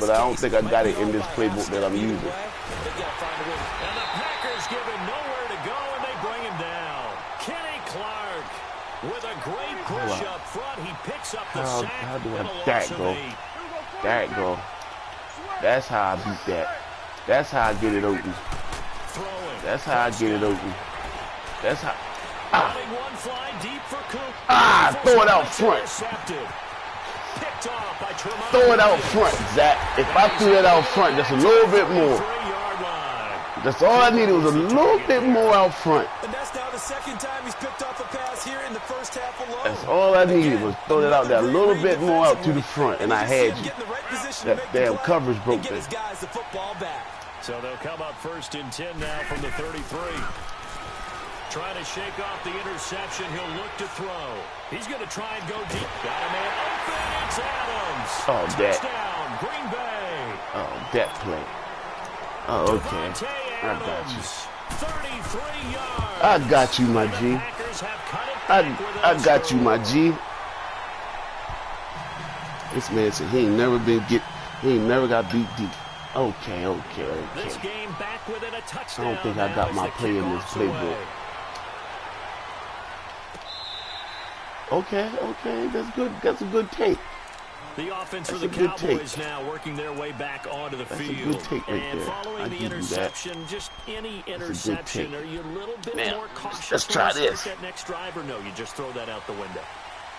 but I don't think I got it in this playbook that I'm using. And the Packers give him nowhere to go, and they bring him down. Kenny Clark with a great push up front. He picks up the sack. How do that go? That go. That's how I beat that. That's how I get it open. That's how I get it open. That's how. Throw it out front. Throw it out front, Zach. If I threw that out front just a little bit more. That's all I needed was a little bit more out front. And that's now the second time he's picked off a pass here in the first half alone. That's all I needed was throw that out there a little bit more out to the front, and I had you. That damn coverage broke there. So they'll come up first and 10 now from the 33. Trying to shake off the interception. He'll look to throw. He's going to try and go deep. Got a man open. It's Adams. Oh, that. Touchdown, Green Bay. Oh, that play. Oh, okay. I got you. 33 yards. I got you, my G. I got you, my G. This man said he ain't never got beat deep. Okay. This game back within a touchdown. I don't think I got my play in this playbook. Okay, that's good. That's a good take. The offense for the Cowboys now working their way back onto the field. That's a good take right and there. following the interception, just any interception, are you a little bit more cautious? Let's try this. That next drive, or no, you just throw that out the window?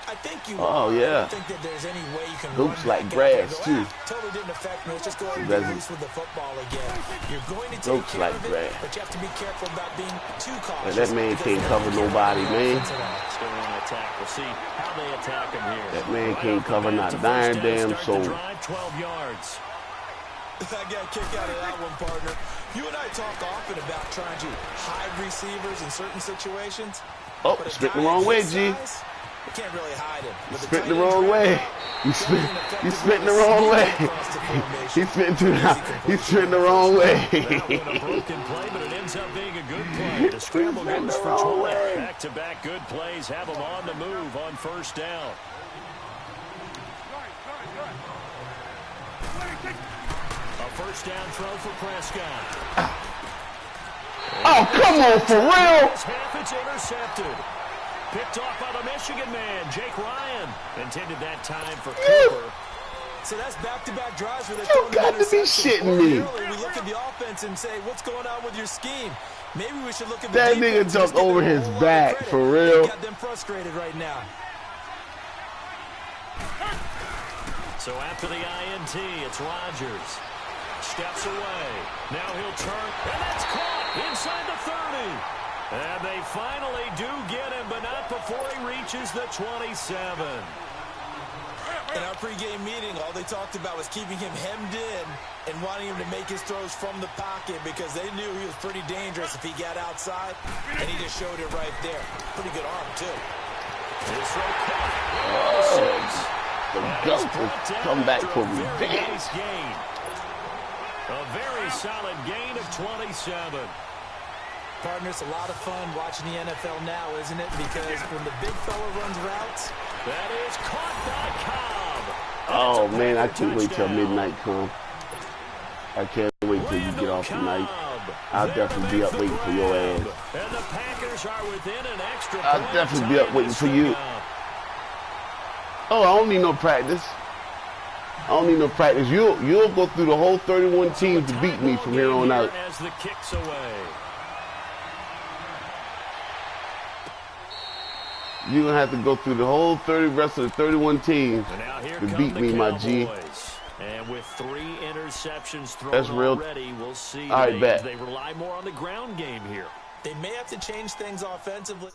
I think you yeah. think that there's any way you can hoops like grass too. Totally didn't affect me. Let's just go ahead and be loose with the football again. You're going to take hoops care like of it, grass. but you have to be careful about being too cautious. That man can't cover nobody, man. Still want to attack. We'll see how they attack him here. That man can't cover not dying damn soul. 12 yards. I got a kick out of that one, partner. You and I talk often about trying to hide receivers in certain situations. Oh, spit the wrong way, G. You can't really hide him. You spit the wrong way. You spitting the wrong way. He's spitting the wrong way. That was a broken play, but it ends up being a good play. The scramble goes for 20. Back-to-back good plays have them on the move on first down. A first down throw for Prescott. Oh, come on, for real? It's intercepted. Picked off by the Michigan man, Jake Ryan. Intended that time for Cooper. So that's back-to-back drives where they're You got to be shitting me. We look at the offense and say, what's going on with your scheme? Maybe we should look at the that nigga jumped over his back, for real. Got them frustrated right now. So after the INT, it's Rodgers. Steps away. Now he'll turn, and that's caught inside the 30. And they finally do get him, but not before he reaches the 27. In our pregame meeting, all they talked about was keeping him hemmed in and wanting him to make his throws from the pocket because they knew he was pretty dangerous if he got outside, and he just showed it right there. Pretty good arm, too. This throw caught. The Ghost will come back for revenge. A very solid gain of 27. Partner, it's a lot of fun watching the NFL now, isn't it? Because when the big fella runs routes, that is caught by Cobb. Oh, man, I can't wait till midnight come. I can't wait till you get off tonight. I'll definitely be up waiting for your ass. And the Packers are within an extra point. I'll definitely be up waiting for you. Oh, I don't need no practice. You'll go through the whole 31 teams to beat me from here on out. As the kicks away. You're going to have to go through the whole rest of the 31 teams to beat me, my G. And with 3 interceptions thrown That's real. Already, we'll see. All right, bet. They rely more on the ground game here. They may have to change things offensively.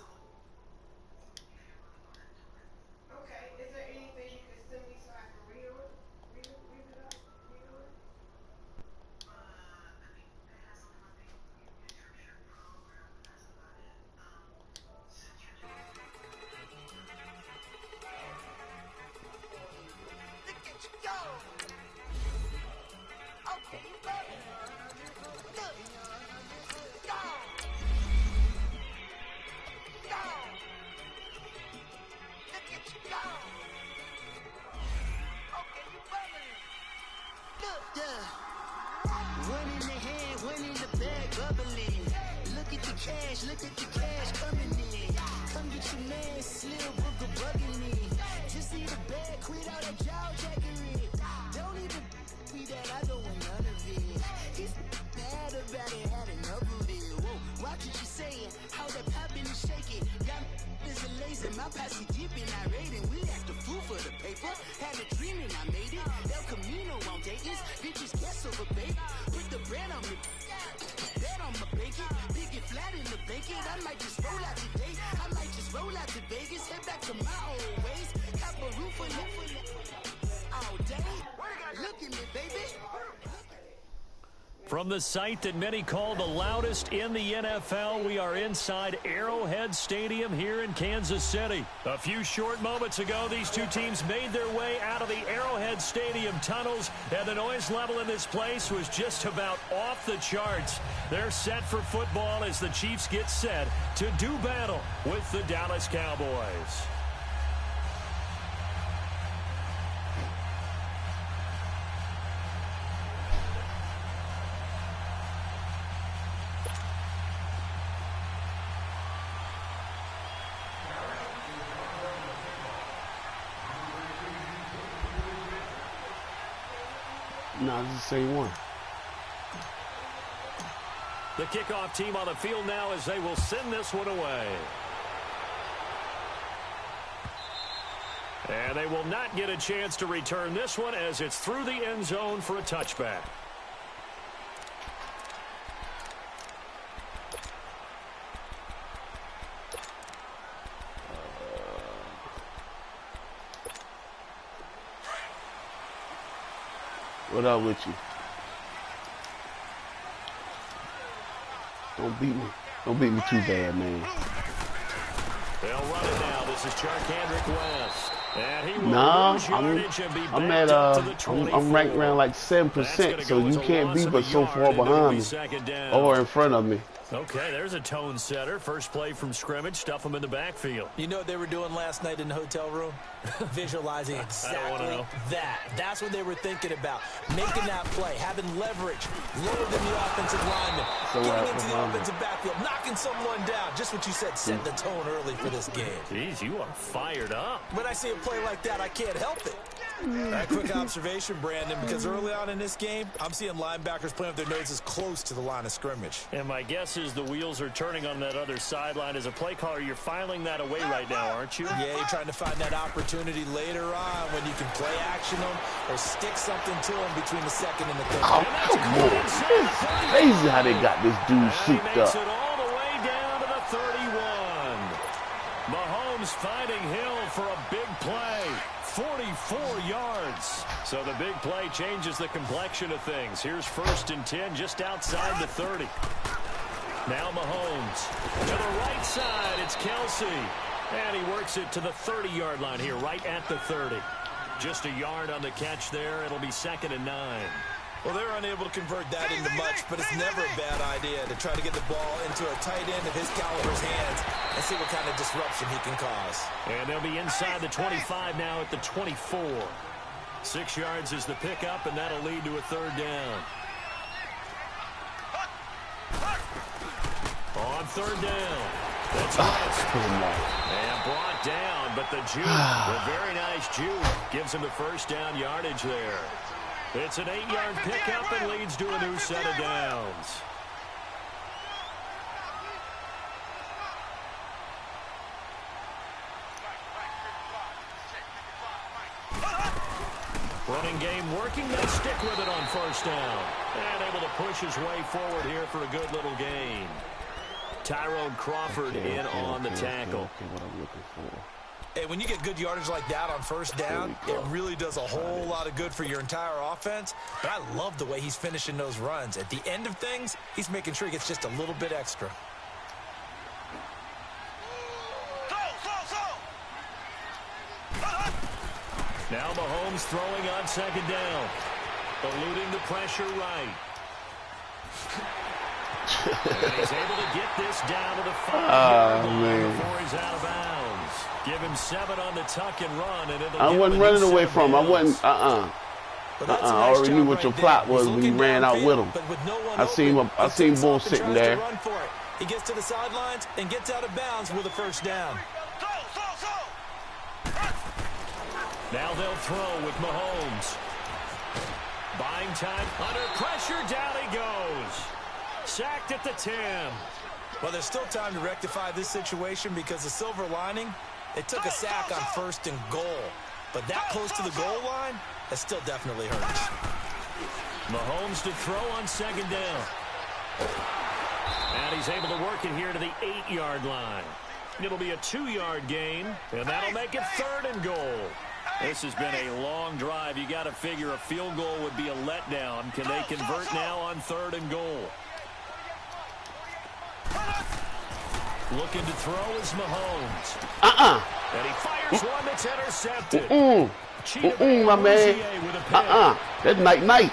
One in the hand, one in the bag, bubbling. Look at the cash coming in. Come get your man, Slim Booker bugging me. Just need a bag, quit all that jaw jackery. Don't even be that, I don't want none of it. He's mad about it, had enough of it. Whoa, watch what you saying, how that poppin' and shaking. Got this a lazy, my posse dipping, I raiding. We act a fool for the paper, had a dream and I made it. El Camino on Dayton's, bitches guess over baby. Put the brand on me, bet on my bacon. Big it flat in the bacon, I might just roll out today. I might just roll out to Vegas, head back to my old ways. Have a roof for all day. Look at me, baby. From the site that many call the loudest in the NFL, we are inside Arrowhead Stadium here in Kansas City. A few short moments ago, these two teams made their way out of the Arrowhead Stadium tunnels, and the noise level in this place was just about off the charts. They're set for football as the Chiefs get set to do battle with the Dallas Cowboys. No, it's the same one. The kickoff team on the field now as they will send this one away. And they will not get a chance to return this one as it's through the end zone for a touchback. What up with you? Don't beat me. Don't beat me too bad, man. They'll run it now. This is Charkandrick West. And he will lose yardage and be backed up to the 24. I'm ranked around like 7%, so you can't be but so far behind me or in front of me. Okay, there's a tone setter. First play from scrimmage. Stuff them in the backfield. You know what they were doing last night in the hotel room? Visualizing exactly that. That's what they were thinking about. Making that play, having leverage, lower than the offensive lineman, getting into the offensive backfield, knocking someone down. Just what you said, set the tone early for this game. Jeez, you are fired up. When I see a play like that, I can't help it. That quick observation, Brandon, because early on in this game, I'm seeing linebackers playing with their noses close to the line of scrimmage. And my guess is the wheels are turning on that other sideline. As a play caller, you're filing that away right now, aren't you? Yeah, you're trying to find that opportunity later on when you can play action them or stick something to them between the second and the third. Oh, come on. It's crazy how they got this dude souped up. Makes it all the way down to the 31. Mahomes finding Hill for a big play. 44 yards. So the big play changes the complexion of things. Here's 1st and 10 just outside the 30. Now Mahomes to the right side. It's Kelsey. And he works it to the 30-yard line here, right at the 30. Just a yard on the catch there. It'll be 2nd and 9. Well, they're unable to convert that into much, but it's never a bad idea to try to get the ball into a tight end of his caliber's hands and see what kind of disruption he can cause. And they'll be inside the 25 now at the 24. 6 yards is the pickup, and that'll lead to a 3rd down. On 3rd down. That's West. And brought down, but the juke, the very nice juke, gives him the 1st down yardage there. It's an 8-yard pickup and leads to a new set of downs. Running game working. They stick with it on 1st down. And able to push his way forward here for a good little gain. Tyrone Crawford in on the tackle. What I'm looking for. Hey, when you get good yardage like that on 1st down, it really does a whole lot of good for your entire offense. But I love the way he's finishing those runs. At the end of things, he's making sure he gets just a little bit extra. Now Mahomes throwing on 2nd down. Eluding the pressure right. And he's able to get this down to the 5-yard line before he's out of bounds. Give him 7 on the tuck and run, and it'll I wasn't running away from him. I wasn't, But I already knew what your plot was when you ran out with him. I seen Bull sitting there. He gets to the sidelines and gets out of bounds with a first down. Now they'll throw with Mahomes. Buying time under pressure. Down he goes. Sacked at the 10. Well, there's still time to rectify this situation because the silver lining, it took a sack on 1st and goal. But that close to the goal line, that still definitely hurts. Mahomes to throw on 2nd down. And he's able to work it here to the 8-yard line. It'll be a 2-yard gain, and that'll make it 3rd and goal. This has been a long drive. You got to figure a field goal would be a letdown. Can they convert now on 3rd and goal? Looking to throw is Mahomes. And he fires one that's intercepted. My man. That's night-night.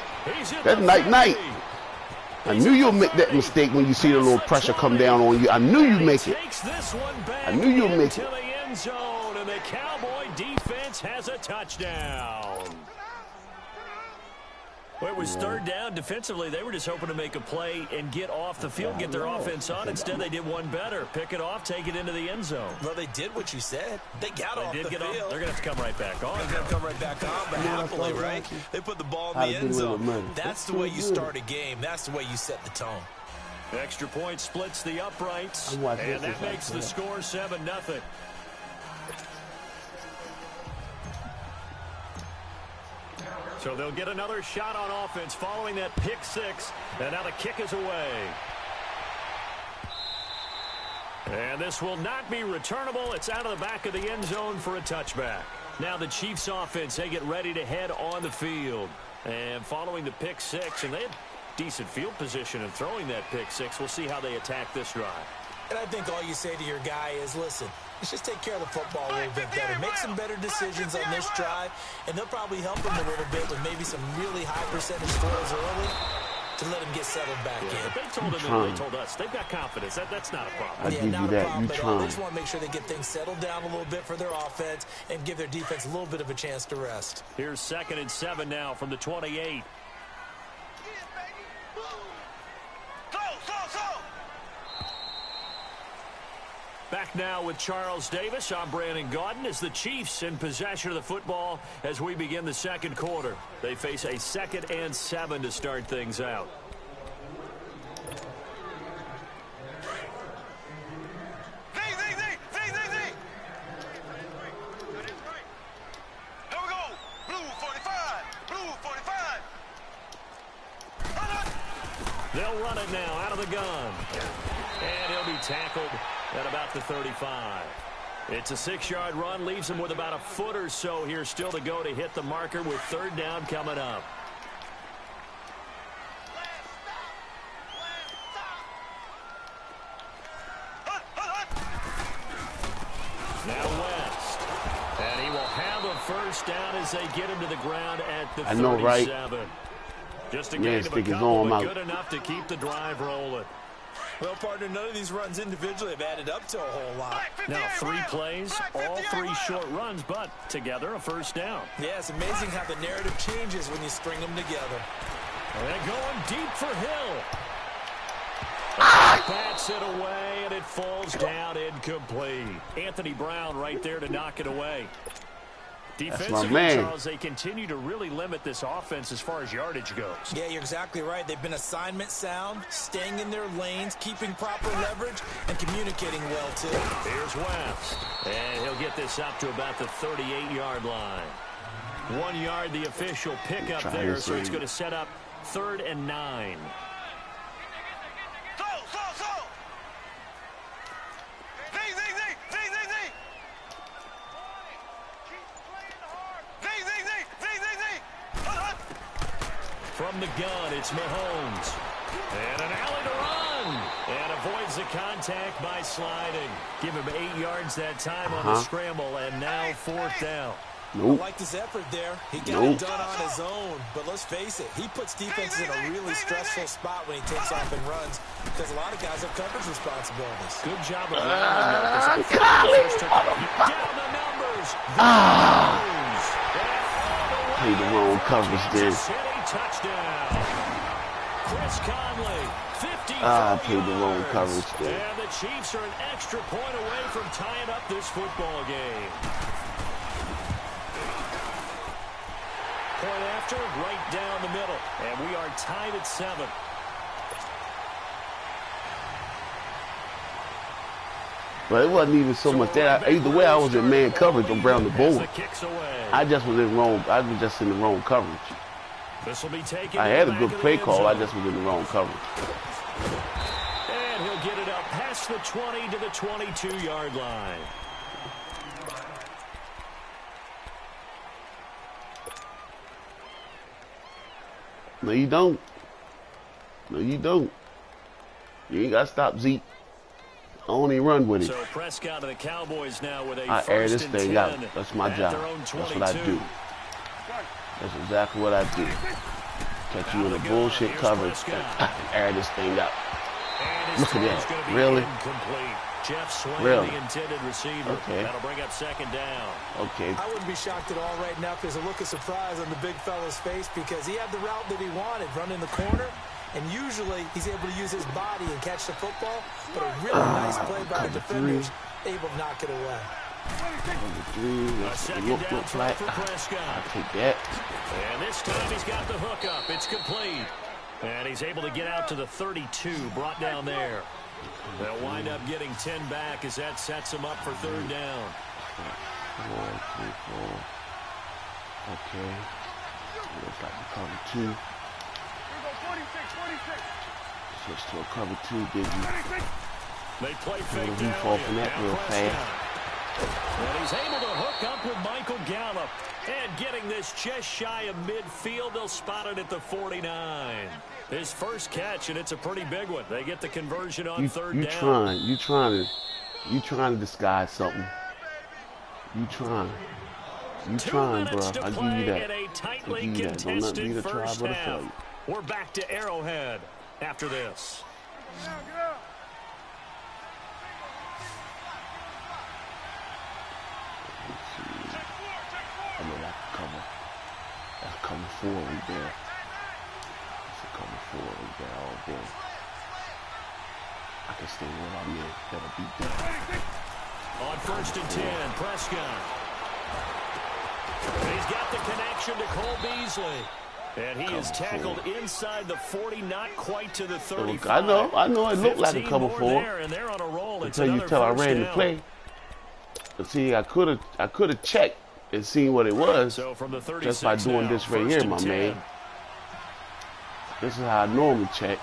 That's night-night. I knew you'll make that mistake when you see the little pressure come down on you. I knew you'd make it. I knew you'd make it. End zone, and the Cowboy defense has a touchdown. Well, it was 3rd down. Defensively, they were just hoping to make a play and get off the field, get their offense on. Instead, they did one better. Pick it off, take it into the end zone. Well, they did what you said. They got off the field. They're going to have to come right back on. They're going to come right back on, but happily, right? They put the ball in the end zone. That's the way you start a game. That's the way you set the tone. Extra point splits the uprights, and that makes the score 7-0. So they'll get another shot on offense following that pick 6. And now the kick is away. And this will not be returnable. It's out of the back of the end zone for a touchback. Now the Chiefs offense, they get ready to head on the field. And following the pick 6, and they had decent field position in throwing that pick 6. We'll see how they attack this drive. And I think all you say to your guy is, listen, let's just take care of the football a little bit better. Make some better decisions on this drive, and they'll probably help him a little bit with maybe some really high percentage throws early to let him get settled back in. They told him and they told us. They've got confidence. That's not a problem. I give you that. You trying. They just want to make sure they get things settled down a little bit for their offense and give their defense a little bit of a chance to rest. Here's 2nd and 7 now from the 28. Back now with Charles Davis. I'm Brandon Gaudin as the Chiefs in possession of the football as we begin the 2nd quarter. They face a 2nd and 7 to start things out. They'll run it now out of the gun. And he'll be tackled at about the 35. It's a 6-yard run, leaves him with about a foot or so here still to go to hit the marker with 3rd down coming up. Now West. And he will have a first down as they get him to the ground at the 37. I know, right? Just a gain of a couple, but good enough to keep the drive rolling. Well, partner, none of these runs individually have added up to a whole lot. Now 3 plays, all 3 short runs, but together a first down. Yeah, it's amazing how the narrative changes when you string them together. And they're going deep for Hill. Bats it away, and it falls down incomplete. Anthony Brown right there to knock it away. Defensively, Charles, they continue to really limit this offense as far as yardage goes. Yeah, you're exactly right. They've been assignment sound, staying in their lanes, keeping proper leverage, and communicating well, too. Here's West, and he'll get this up to about the 38-yard line. 1 yard, the official pickup there, so it's going to set up 3rd and 9. From the gun, it's Mahomes. And an alley to run. And avoids the contact by sliding. Give him 8 yards that time on the scramble, and now 4th down. I liked his effort there. He got it done on his own. But let's face it, he puts defenses in a really stressful spot when he takes off and runs because a lot of guys have coverage responsibilities. Good job of down the numbers. played the wrong coverage there. Touchdown. Chris Conley, 54 I played the wrong coverage there. And the Chiefs are an extra point away from tying up this football game. Point after, right down the middle. And we are tied at 7. But it wasn't even so much that. Either way, I was in man coverage around the board. I just was in wrong. I was just in the wrong coverage. I had a good play call. I just was in the wrong coverage. And he'll get it up past the 20 to the 22-yard line. No, you don't. No, you don't. You ain't got to stop Zeke. I only run with it. So Prescott of the Cowboys now with a I air this first thing and out. 10 That's my job. That's what I do. That's exactly what I do. Catch you in a bullshit coverage and air this thing out. Look at that. Really? Jeff Swain, really? The intended receiver. Okay. That'll bring up second down. Okay. I wouldn't be shocked at all right now if there's a look of surprise on the big fella's face because he had the route that he wanted, run in the corner. And usually he's able to use his body and catch the football, but a really nice play by the defenders, able to knock it away. Look like I'll take that. And this time he's got the hook up. It's complete. And he's able to get out to the 32, brought down there. They'll wind up getting 10 back as that sets him up for third down. 4, 3, 4. Okay. Looks like the cover 2. Switch to a cover 2, Diggy. They play fake down. Fall from that real fast. And he's able to hook up with Michael Gallup. And getting this just shy of midfield, they'll spot it at the 49. His first catch, and it's a pretty big one. They get the conversion on third down. You trying to disguise something. You trying, bro. I'll give you that. I'll give you that. Don't let me to try, but to fail. We're back to Arrowhead after this. I know that's cover. That's cover 4 right there. That's a cover 4 right there all day. I can stay where I'm in. That'll be good. On first and 10, Prescott. He's got the connection to Cole Beasley. And he is tackled inside the 40, not quite to the 35. I know it looked like a cover 4. And they're on a roll. Until I ran the play. But see, I could have checked and seen what it was just by doing this right here, my man. This is how I normally check.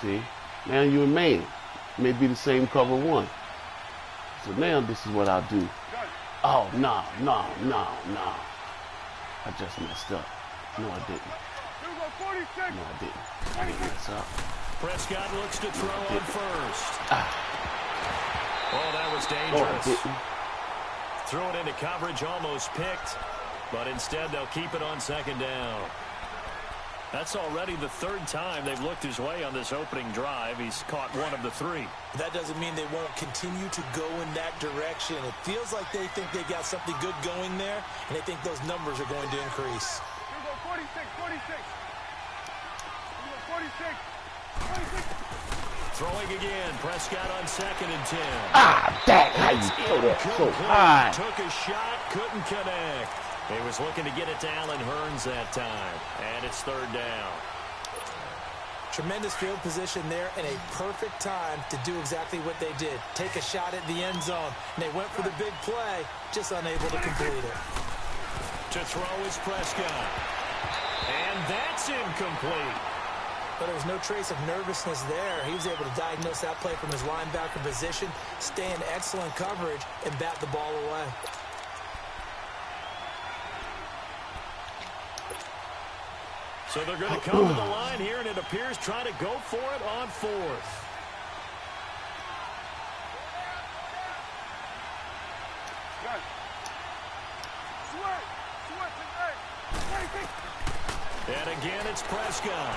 See, now you a man. May be the same cover 1. So now this is what I'll do. Oh, no. I just messed up. No, I didn't. No, I didn't. I didn't mess up. Prescott looks to throw on first. Oh, that was dangerous. Threw it into coverage, almost picked. But instead, they'll keep it on second down. That's already the third time they've looked his way on this opening drive. He's caught 1 of the 3. That doesn't mean they won't continue to go in that direction. It feels like they think they got something good going there, and they think those numbers are going to increase. 46. Throwing again, Prescott on second and 10. Dang, how you throw that so high? Took a shot, couldn't connect. He was looking to get it to Allen Hurns that time, and it's third down. Tremendous field position there and a perfect time to do exactly what they did. Take a shot at the end zone. And they went for the big play, just unable to complete it. To throw is Prescott. And that's incomplete. But there was no trace of nervousness there. He was able to diagnose that play from his linebacker position, stay in excellent coverage, and bat the ball away. So they're going to come to the line here, and it appears trying to go for it on fourth. And again, it's Prescott.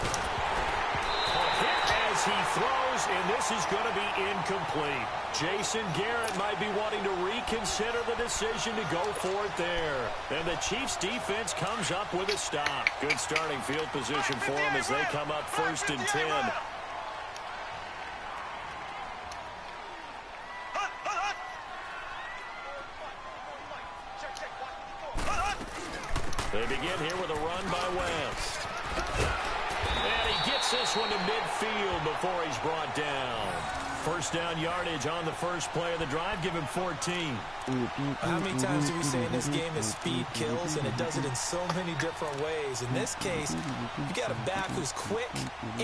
hit as he throws, and this is going to be incomplete. Jason Garrett might be wanting to reconsider the decision to go for it there. And the Chiefs defense comes up with a stop. Good starting field position for them as they come up 1st and 10. They begin here with a run by West. And he gets this one to midfield before he's brought down. First down yardage on the first play of the drive. Give him 14. How many times do we say in this game that speed kills, and it does it in so many different ways? In this case, you got a back who's quick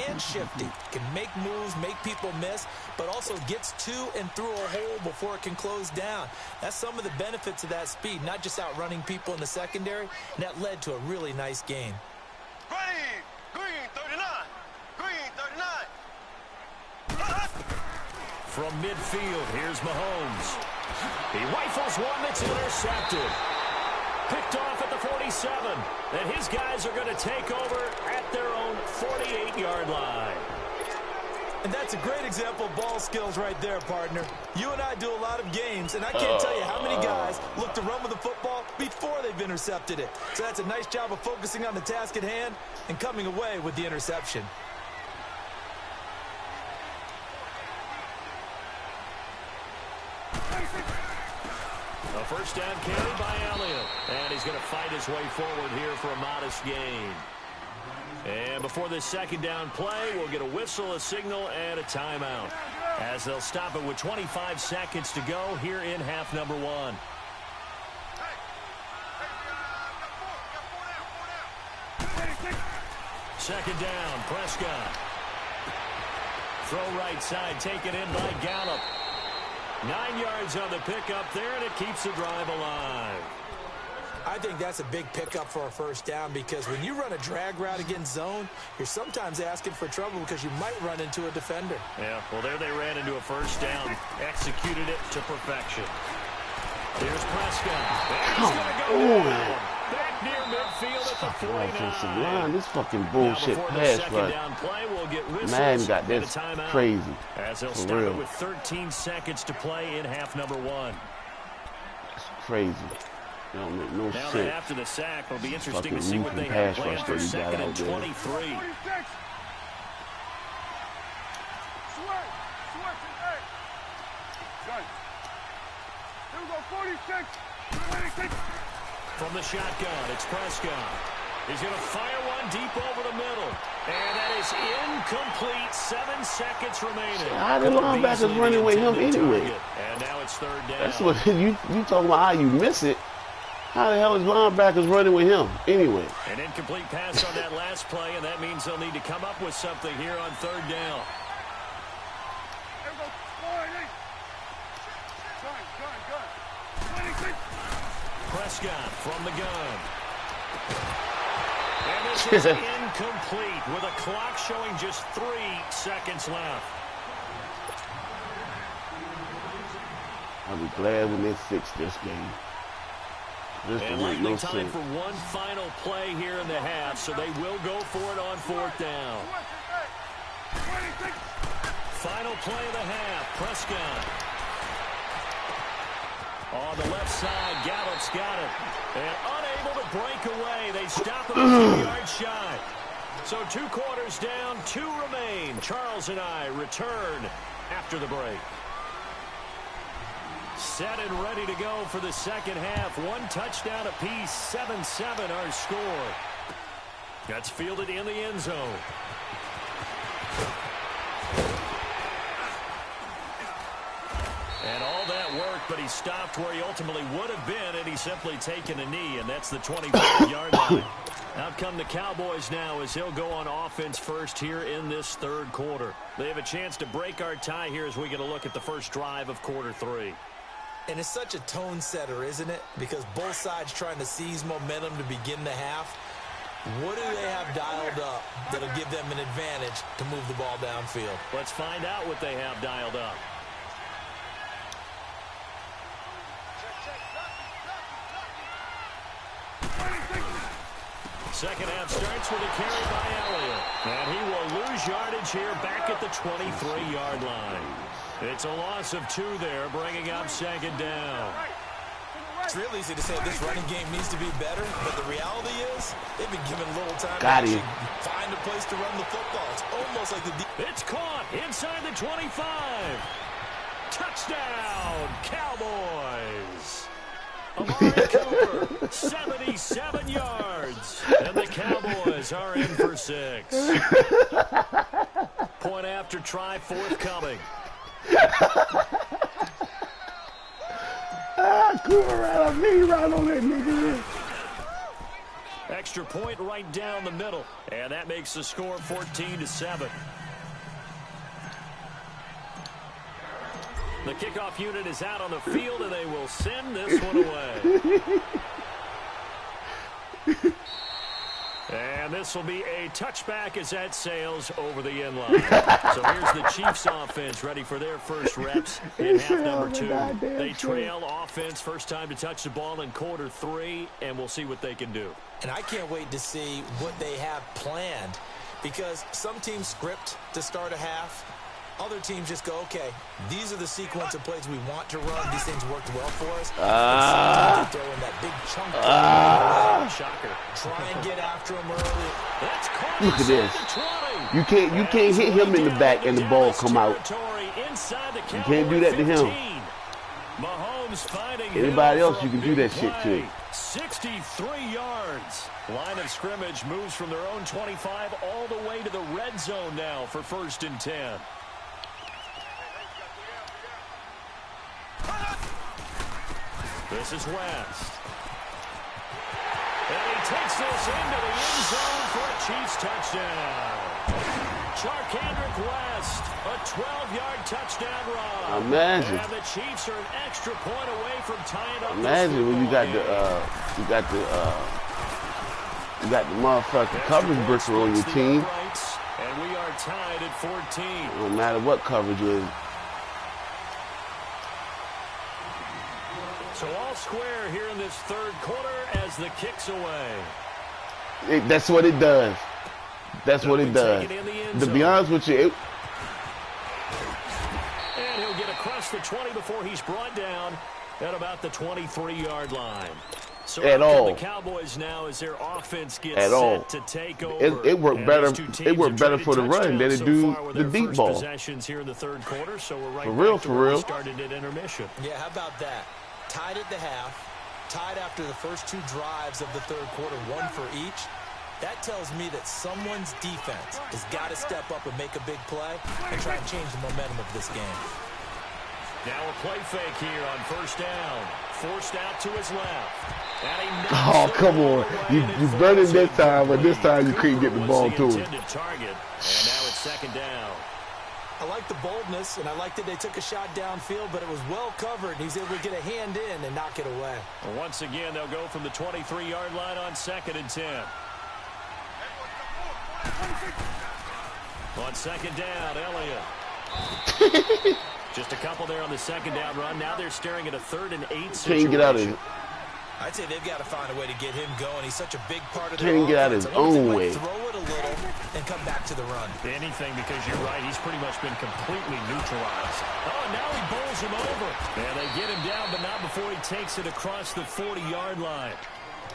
and shifty, can make moves, make people miss, but also gets to and through a hole before it can close down. That's some of the benefits of that speed, not just outrunning people in the secondary, and that led to a really nice gain. Green 39. Green 39. From midfield, here's Mahomes. He rifles one that's intercepted. Picked off at the 47. And his guys are going to take over at their own 48-yard line. And that's a great example of ball skills right there, partner. You and I do a lot of games, and I can't tell you how many guys look to run with the football before they've intercepted it. So that's a nice job of focusing on the task at hand and coming away with the interception. A first down carry by Elliott. And he's going to fight his way forward here for a modest gain. And before this second down play, we'll get a whistle, a signal, and a timeout, as they'll stop it with 25 seconds to go here in half number 1. Second down, Prescott. Throw right side, taken in by Gallup. 9 yards on the pickup there, and it keeps the drive alive. I think that's a big pickup for a first down, because when you run a drag route against zone, you're sometimes asking for trouble because you might run into a defender. Yeah, well, there they ran into a first down, executed it to perfection. Here's Prescott. And he's going to go down. Back near midfield at the 49. Line. This fucking bullshit pass rush. Man got this crazy. As they'll start it with 13 seconds to play in half number 1. It's crazy. That don't make no now sense. After the sack, it'll be interesting to see what they have planned for 2nd and 23. From the shotgun, it's Prescott. He's going to fire one deep over the middle. And that is incomplete. 7 seconds remaining. How the linebackers running with him anyway? And now it's 3rd down. That's what you talking about, how you miss it. How the hell is linebackers running with him anyway? An incomplete pass on that last play, and that means they'll need to come up with something here on 3rd down. Prescott from the gun. And this is incomplete with a clock showing just 3 seconds left. I'll be glad when they fix this game. This and will make no time sense. for one final play here in the half, so they will go for it on 4th down. Final play of the half, Prescott. On the left side, Gallup's got it. And unable to break away. They stop him a few yards shy. So 2 quarters down, 2 remain. Charles and I return after the break. Set and ready to go for the second half. 1 touchdown apiece, 7-7 our score. That's fielded in the end zone. And all that work, but he stopped where he ultimately would have been, and he's simply taken a knee, and that's the 25-yard line. Out come the Cowboys now as he'll go on offense first here in this 3rd quarter. They have a chance to break our tie here as we get a look at the first drive of quarter 3. And it's such a tone setter, isn't it? Because both sides trying to seize momentum to begin the half. What do they have dialed up that'll give them an advantage to move the ball downfield? Let's find out what they have dialed up. Second half starts with a carry by Elliott. And he will lose yardage here back at the 23-yard line. It's a loss of 2 there, bringing up second down. It's real easy to say this running game needs to be better, but the reality is they've been given little time to actually find a place to run the football. It's almost like the... It's caught inside the 25. Touchdown, Cowboys. Amari Cooper, 77 yards. And the Cowboys are in for 6. Point after try forthcoming. Cooper right on me, right on that nigga. Extra point right down the middle. And that makes the score 14-7. The kickoff unit is out on the field, and they will send this one away. And this will be a touchback as that sails over the end line. So here's the Chiefs offense ready for their first reps in half number 2. They trail offense first time to touch the ball in quarter 3, and we'll see what they can do. And I can't wait to see what they have planned, because some teams script to start a half. Other teams just go, okay, these are the sequence of plays we want to run. These things worked well for us. Throw in that big chunk. Shocker. Try and get after him early. That's caught. Look at this. You can't hit him in the back and the ball come out. You can't do that to him. Anybody else, you can do that shit to. 63 yards. Line of scrimmage moves from their own 25 all the way to the red zone now for 1st and 10. This is West. And he takes this into the end zone for a Chiefs touchdown. Charkandrick West, a 12-yard touchdown run. Imagine. And the Chiefs are an extra point away from tying up. Imagine when you got the motherfucking coverage bricker on your team. And we are tied at 14. No matter what coverage is. So all square here in this 3rd quarter as the kick's away. That's what it does. That's what it does. To be honest with you, and he'll get across the 20 before he's brought down at about the 23-yard line. So at all. The Cowboys now as their offense gets set to take over. It worked better. It worked better for the run than it do the deep ball. Possessions here in the 3rd quarter, so we're right for real. Started at intermission. Yeah, how about that? Tied at the half, tied after the first 2 drives of the 3rd quarter, 1 for each. That tells me that someone's defense has got to step up and make a big play and try and change the momentum of this game. Now a play fake here on 1st down. Forced out to his left. Oh, come on. You burned it this time, but this time you couldn't get the ball to him. Target, and now it's 2nd down. I like the boldness, and I like that they took a shot downfield, but it was well covered, and he's able to get a hand in and knock it away. And once again, they'll go from the 23-yard line on 2nd and 10. On 2nd down, Elliott. Just a couple there on the 2nd down run. Now they're staring at a 3rd and 8 situation. Can't get out of it. I'd say they've got to find a way to get him going. He's such a big part of their offense. Can't get out of his own way. Throw it a little and come back to the run. Anything, because you're right. He's pretty much been completely neutralized. Oh, now he bowls him over. And they get him down, but not before he takes it across the 40-yard line.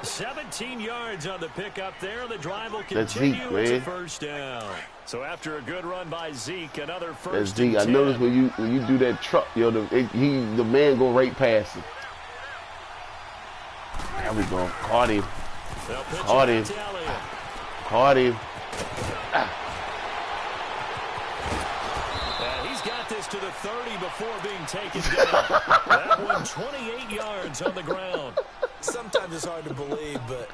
17 yards on the pickup there. The drive will continue to 1st down. So after a good run by Zeke, another 1st That's Zeke. and 10. I noticed when you do that truck, the man go right past him. There we go. Caught him. Caught him. Caught him. He's got this to the 30 before being taken down. That one 28 yards on the ground. Sometimes it's hard to believe, but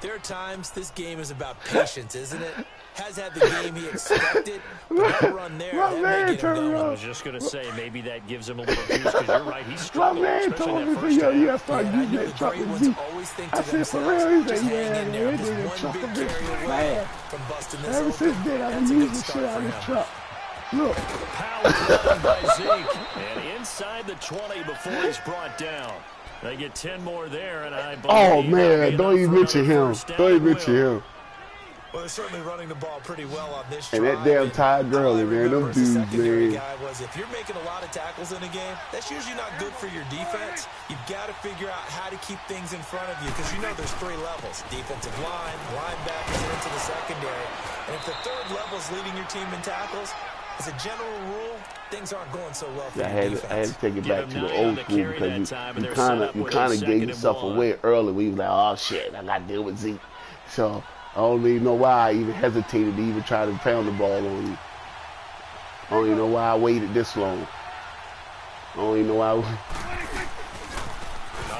there are times this game is about patience, isn't it? Has had the game he expected, but that run there, that may get him going. I was just going to say, maybe that gives him a little juice, because you're right, he's struggling, especially in that first half. I know the great ones always think to themselves, just hang in there, just one big carry away from busting this open. That's a good start for him. Look. Power run by Zeke, and inside the 20 before he's brought down. They get 10 more there, and I believe Oh man, don't even mention him. Don't even mention him. Well, they're certainly running the ball pretty well on this drive. And that damn Todd Gurley, man, them dudes, man. Guy was, if you're making a lot of tackles in a game, that's usually not good for your defense. You've got to figure out how to keep things in front of you because you know there's 3 levels: defensive line, linebackers, and into the secondary. And if the 3rd level is leading your team in tackles, as a general rule, things aren't going so well for your defense. I had to take it back to the old school because you kind of gave yourself away early. We was like, oh shit, I got to deal with Zeke. So I don't even know why I even hesitated to even try to pound the ball on you. I don't even know why I waited this long. I don't even know why. A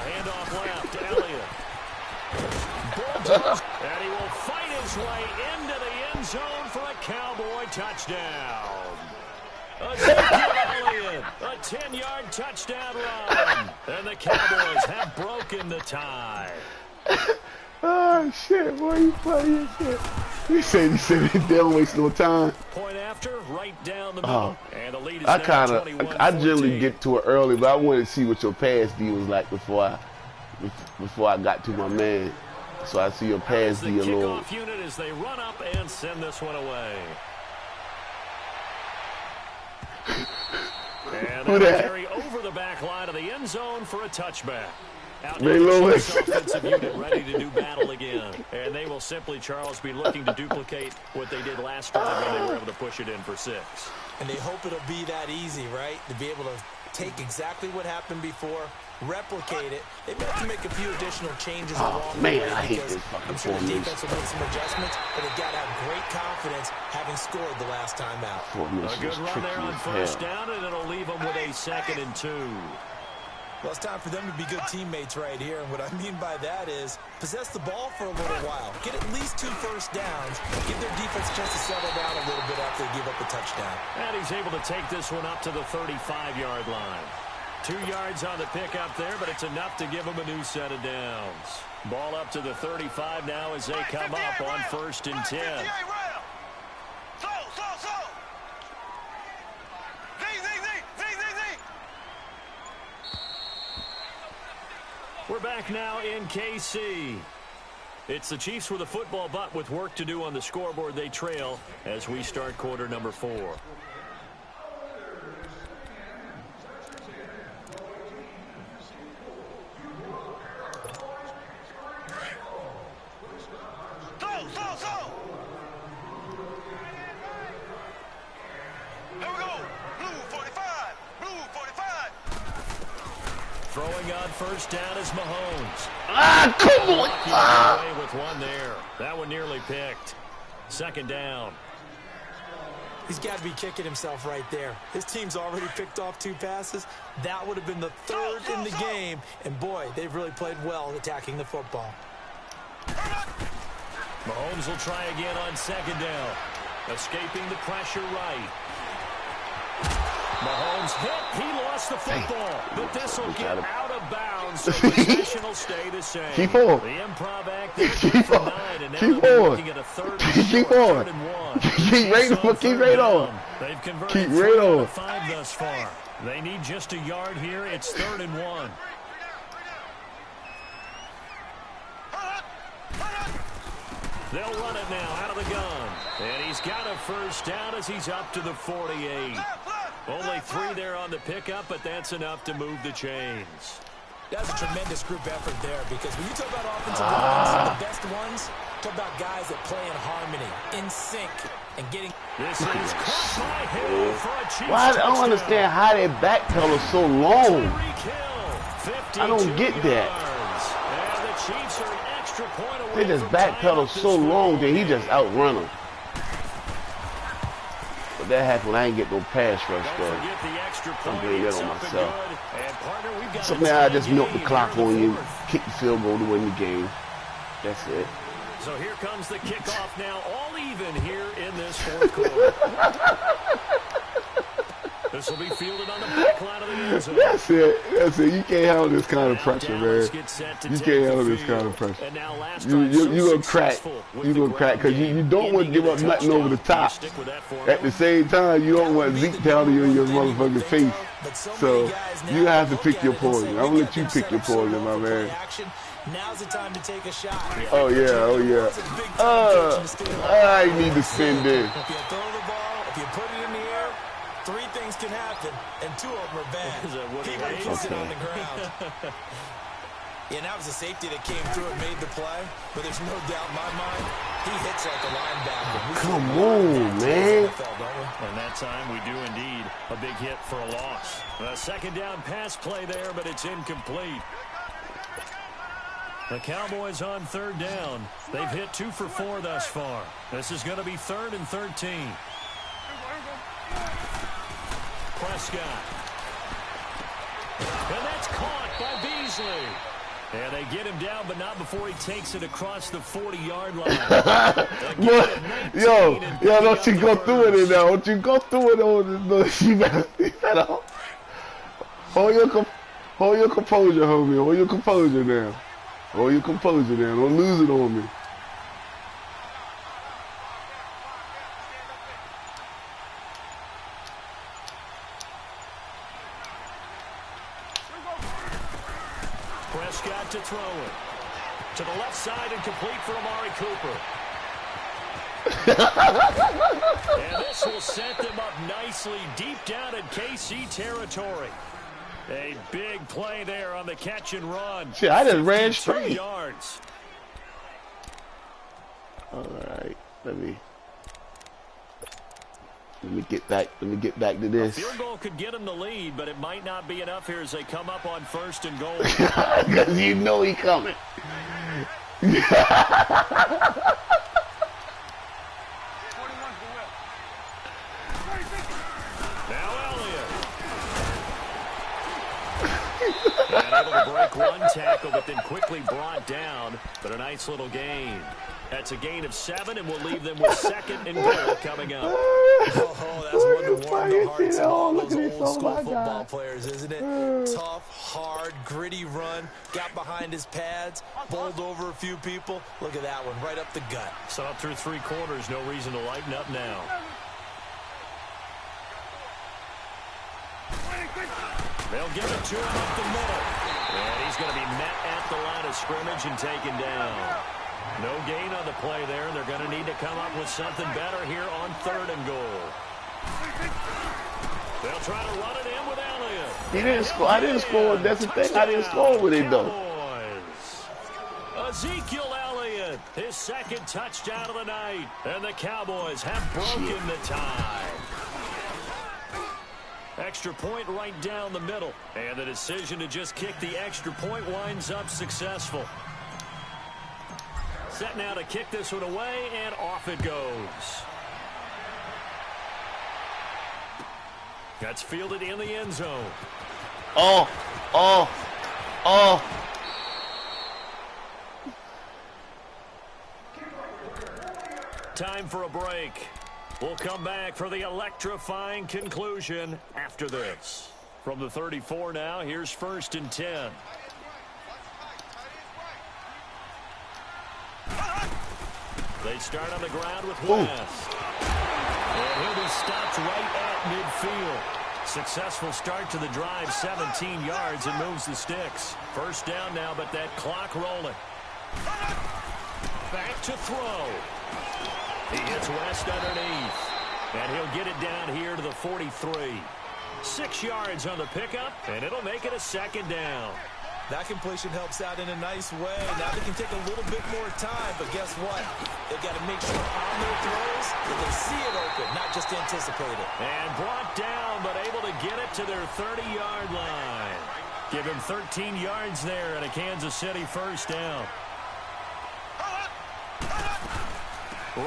handoff left, Elliott. And he will fight his way into the end zone for a Cowboy touchdown. Elliott, a 10-yard touchdown run. And the Cowboys have broken the tie. Oh shit, boy, you funny as shit. He said they don't waste no time. Point after, right down the middle. And the lead is I generally get to it early, but I wanted to see what your pass D was like before I got to my man. So I see your pass D a little. Kickoff unit as they run up and send this one away. And they carry over the back line of the end zone for a touchback. Out now the offensive unit ready to do battle again. And they will simply, Charles, be looking to duplicate what they did last drive when they were able to push it in for 6. And they hope it'll be that easy, right? To be able to take exactly what happened before, replicate it. They may have to make a few additional changes along the way. I hate this fucking I'm sure the defense will make some adjustments, but they've got to have great confidence having scored the last time out. A good run there on first down, and it'll leave them with a 2nd and 2. Well, it's time for them to be good teammates right here. And what I mean by that is possess the ball for a little while. Get at least 2 first downs. Give their defense a chance to settle down a little bit after they give up the touchdown. And he's able to take this one up to the 35-yard line. 2 yards on the pickup there, but it's enough to give them a new set of downs. Ball up to the 35 now as they come up on 1st and 10. We're back now in KC. It's the Chiefs with a football, but with work to do on the scoreboard. They trail as we start quarter number 4. Throwing on first down is Mahomes. Come on! Away with one there. That one nearly picked. 2nd down. He's got to be kicking himself right there. His team's already picked off 2 passes. That would have been the 3rd in the game. And boy, they've really played well attacking the football. Mahomes will try again on 2nd down. Escaping the pressure right. Mahomes hit. He lost the football. But this will get out of bounds. So possession will stay the same. Keep on. The improv act there for 9. And now keep they're on. looking at a 3rd Keep on. 3rd and 1. Keep right on. They've converted Keep 3 right out on. of 5 thus far. They need just a yard here. It's 3rd and 1. They'll run it now out of the gun. And he's got a first down as he's up to the 48. Only 3 there on the pickup, but that's enough to move the chains. That's a tremendous group effort there because when you talk about offensive lines, the best ones, talk about guys that play in harmony, in sync, and getting... This is caught by Hill for a Chiefs Why? I don't understand how they backpedal so long. I don't get that. And the Chiefs are an extra point away. They just backpedal so long that he just outrun them. But that happened when I ain't get no pass rush though. I'm doing that on myself. So now I just milk the clock on you, kick the field goal to win the game. That's it. So here comes the kickoff now, all even here in this 4th quarter. This will be fielded on the back line of the end zone. That's it. That's it. You can't handle this kind of pressure, man. You can't handle this kind of pressure. You're going to crack. You're going to crack because you don't want to give up nothing over the top. At the same time, you don't want Zeke telling you in your motherfucking face But so So many guys now you have to look pick at your it and say, poison. I'm "We gonna got let you them pick set your up so poison, well my for play man. action. Now's the time to take a shot." Oh yeah, oh yeah. I need to spin this. If you throw the ball, if you put it in the air, 3 things can happen, and 2 of them are bad. He might kiss it on the ground. Yeah, that was a safety that came through and made the play, but there's no doubt in my mind, he hits like a linebacker. Come on, man. And that time we do indeed a big hit for a loss. A second down pass play there, but it's incomplete. The Cowboys on third down. They've hit 2 for 4 thus far. This is going to be 3rd and 13. Prescott. And that's caught by Beasley. And they get him down, but not before he takes it across the 40-yard line. Yo, don't you go through it in there. Don't you go through it on this. You better hold your composure, homie. Hold your composure now. Hold your composure now. Don't lose it on me. Prescott to throw it. To the left side and complete for Amari Cooper. And this will set them up nicely deep down in KC territory. A big play there on the catch and run. Shit, I just ran straight. Yards. All right, let me get back. Let me get back to this. A field goal could get him the lead, but it might not be enough here as they come up on 1st and goal. Because you know he coming. And able to break one tackle, but then quickly brought down. But a nice little gain. That's a gain of 7, and we'll leave them with 2nd and goal coming up. Oh, that's one to warm the hearts of all those old school football players, isn't it? Tough, hard, gritty run. Got behind his pads, bowled over a few people. Look at that one, right up the gut. Saw it through 3 quarters. No reason to lighten up now. They'll give it to him up the middle. And he's going to be met at the line of scrimmage and taken down. No gain on the play there, and they're going to need to come up with something better here on 3rd and goal. They'll try to run it in with Elliott. He didn't score. I didn't score. That's the thing. I didn't score with it, though. Ezekiel Elliott, his 2nd touchdown of the night. And the Cowboys have broken the tie. Extra point right down the middle. And the decision to just kick the extra point winds up successful. Set now to kick this one away, and off it goes. That's fielded in the end zone. Oh. Time for a break. We'll come back for the electrifying conclusion after this. From the 34 now, here's 1st and 10. They start on the ground with West. And he'll be stopped right at midfield. Successful start to the drive, 17 yards, and moves the sticks. 1st down now, but that clock rolling. Back to throw. He hits West underneath. And he'll get it down here to the 43. 6 yards on the pickup, and it'll make it a 2nd down. That completion helps out in a nice way. Now they can take a little bit more time, but guess what? They've got to make sure on their throws that they see it open, not just anticipate it. And brought down, but able to get it to their 30-yard line. Give him 13 yards there and a Kansas City 1st down.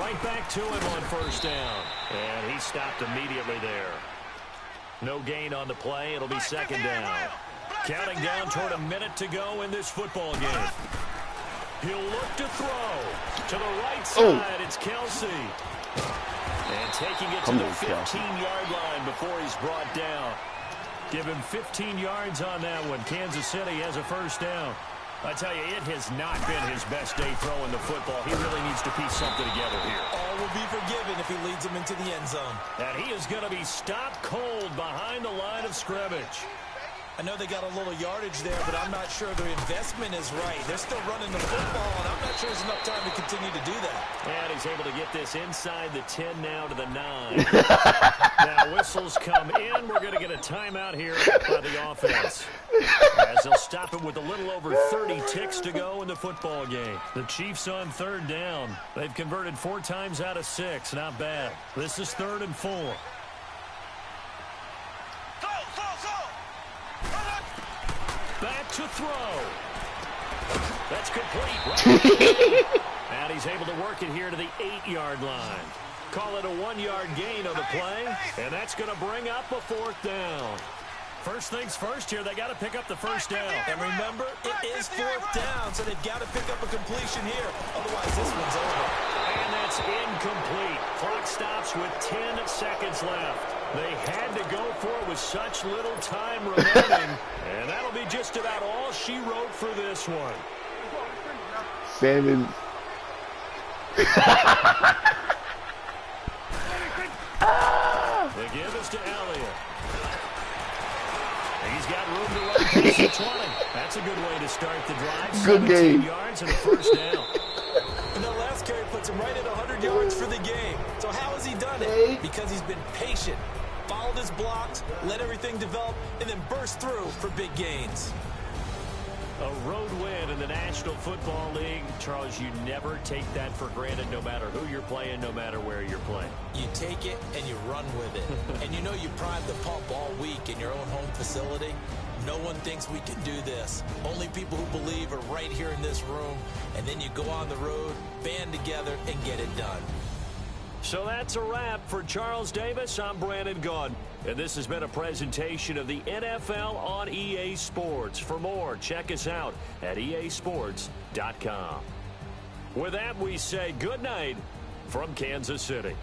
Right back to him on 1st down. And he stopped immediately there. No gain on the play. It'll be 2nd down. Counting down toward a minute to go in this football game. He'll look to throw. To the right side, it's Kelsey. And taking it to the 15-yard line before he's brought down. Give him 15 yards on that one. Kansas City has a 1st down. I tell you, it has not been his best day throwing the football. He really needs to piece something together here. All will be forgiven if he leads them into the end zone. And he is going to be stopped cold behind the line of scrimmage. I know they got a little yardage there, but I'm not sure their investment is right. They're still running the football, and I'm not sure there's enough time to continue to do that. And he's able to get this inside the 10 now to the 9. Now whistles come in. We're going to get a timeout here by the offense, as they'll stop it with a little over 30 ticks to go in the football game. The Chiefs on 3rd down. They've converted 4 times out of 6. Not bad. This is 3rd and 4. Back to throw. That's complete. Right. And he's able to work it here to the 8-yard line. Call it a 1-yard gain on the play, and that's going to bring up a 4th down. First things first here, they got to pick up the first down. And remember, it is 4th down, so they've got to pick up a completion here. Otherwise, this one's over. And that's incomplete. Clock stops with 10 seconds left. They had to go for it with such little time remaining. And that'll be just about all she wrote for this one. 7. The give is to Elliott. He's got room to run past the 20. That's a good way to start the drive. Good game. 17 yards and a first down. And that last carry puts him right at 100 yards for the game. So how has he done it? Because he's been patient, followed his blocks, let everything develop, and then burst through for big gains. A road win in the National Football League. Charles, you never take that for granted, no matter who you're playing, no matter where you're playing. You take it and you run with it. And you know you primed the pump all week in your own home facility. No one thinks we can do this. Only people who believe are right here in this room. And then you go on the road, band together, and get it done. So that's a wrap for Charles Davis. I'm Brandon Gaudin, and this has been a presentation of the NFL on EA Sports. For more, check us out at easports.com. With that, we say good night from Kansas City.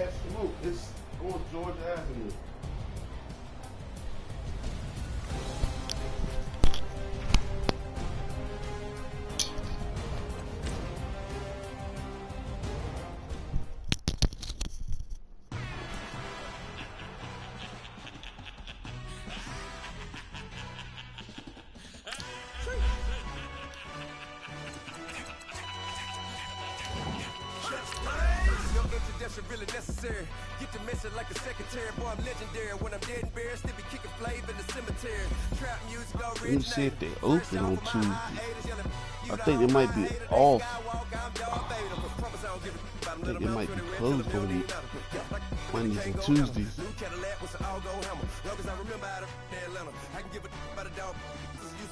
bad smoke. It's on Georgia Avenue. Really necessary. Get the message like a secretary. Boy, I'm legendary. When I'm dead and buried, still be kicking flavor in the cemetery. Trap music, no Let me see if they open on Tuesday. I think they might be off. I think they might be closed on Mondays and Tuesdays.